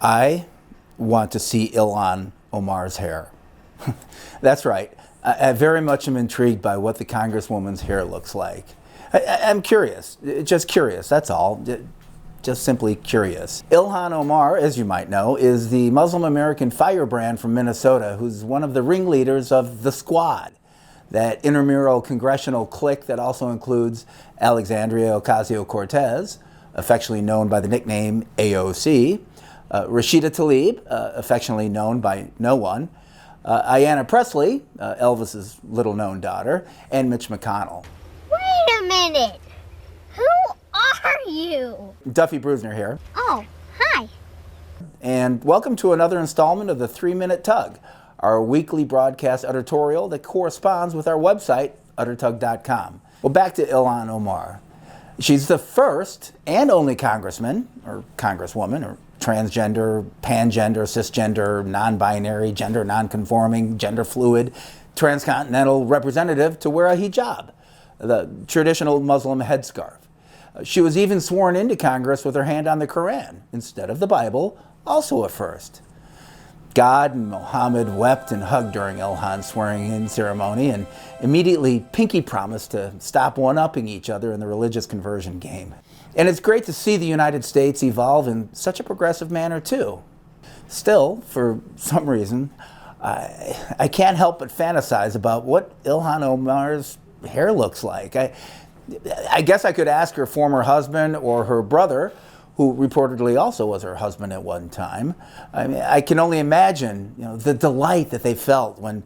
I want to see Ilhan Omar's hair. That's right. I very much am intrigued by what the Congresswoman's hair looks like. I'm curious, just curious, that's all. Just simply curious. Ilhan Omar, as you might know, is the Muslim American firebrand from Minnesota who's one of the ringleaders of the Squad, that intramural congressional clique that also includes Alexandria Ocasio-Cortez, affectionately known by the nickname AOC, Rashida Tlaib, affectionately known by no one, Ayanna Pressley, Elvis's little-known daughter, and Mitch McConnell. Wait a minute! Who are you? Duffy Brusner here. Oh, hi. And welcome to another installment of the 3-Minute Tug, our weekly broadcast editorial that corresponds with our website, uttertug.com. Well, back to Ilhan Omar. She's the first and only congressman, or congresswoman, or transgender, pangender, cisgender, non-binary, gender non-conforming, gender fluid, transcontinental representative to wear a hijab, the traditional Muslim headscarf. She was even sworn into Congress with her hand on the Quran instead of the Bible, also a first. Gawd and Muhammad wept and hugged during Ilhan's swearing-in ceremony and immediately pinky promised to stop one-upping each other in the religious conversion game. And it's great to see the United States evolve in such a progressive manner, too. Still, for some reason, I can't help but fantasize about what Ilhan Omar's hair looks like. I guess I could ask her former husband or her brother, who reportedly also was her husband at one time. I mean, I can only imagine, the delight that they felt when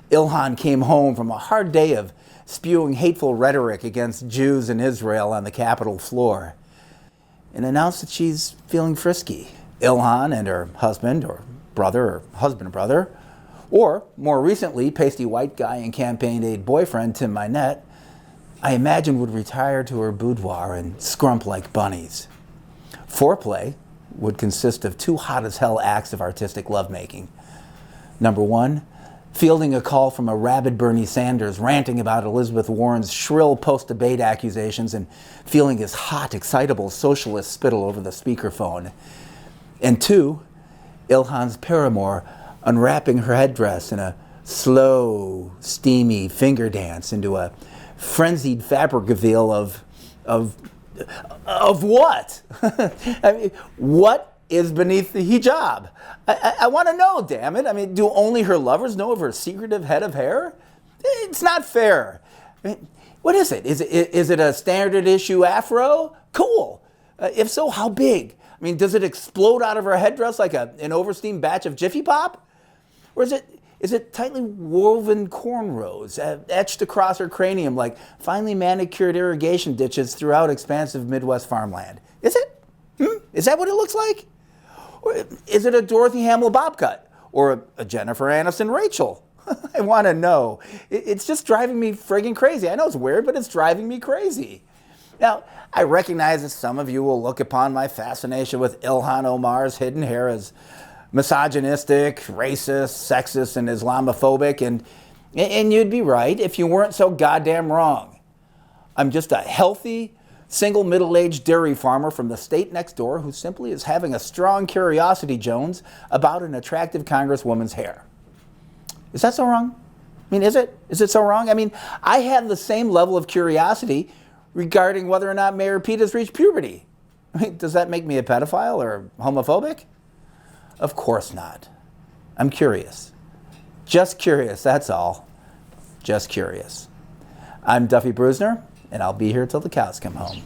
Ilhan came home from a hard day of spewing hateful rhetoric against Jews in Israel on the Capitol floor and announced that she's feeling frisky. Ilhan and her husband or brother or husband-brother, or more recently, pasty white guy and campaign aide boyfriend Tim Minette, I imagine would retire to her boudoir and scrump like bunnies. Foreplay would consist of two hot-as-hell acts of artistic lovemaking. Number one, fielding a call from a rabid Bernie Sanders ranting about Elizabeth Warren's shrill post-debate accusations and feeling his hot, excitable socialist spittle over the speakerphone. And two, Ilhan's paramour unwrapping her headdress in a slow, steamy finger dance into a frenzied fabric reveal of what? I mean, what is beneath the hijab? I want to know, damn it. I mean, do only her lovers know of her secretive head of hair? It's not fair. I mean, what is it? Is it a standard issue afro? Cool. If so, how big? I mean, does it explode out of her headdress like an oversteamed batch of Jiffy Pop? Or is it tightly woven cornrows etched across her cranium like finely manicured irrigation ditches throughout expansive Midwest farmland? Is it? Is that what it looks like? Or is it a Dorothy Hamill bob cut? Or a Jennifer Aniston Rachel? I want to know. It's just driving me friggin' crazy. I know it's weird, but it's driving me crazy. Now, I recognize that some of you will look upon my fascination with Ilhan Omar's hidden hair as misogynistic, racist, sexist, and Islamophobic, and you'd be right if you weren't so goddamn wrong. I'm just a healthy, single middle-aged dairy farmer from the state next door who simply is having a strong curiosity Jones about an attractive congresswoman's hair. Is that so wrong? I mean, is it? Is it so wrong? I mean, I have the same level of curiosity regarding whether or not Mayor Pete has reached puberty. I mean, does that make me a pedophile or homophobic? Of course not. I'm curious. Just curious, that's all. Just curious. I'm Duffy Brusner, and I'll be here till the cows come home.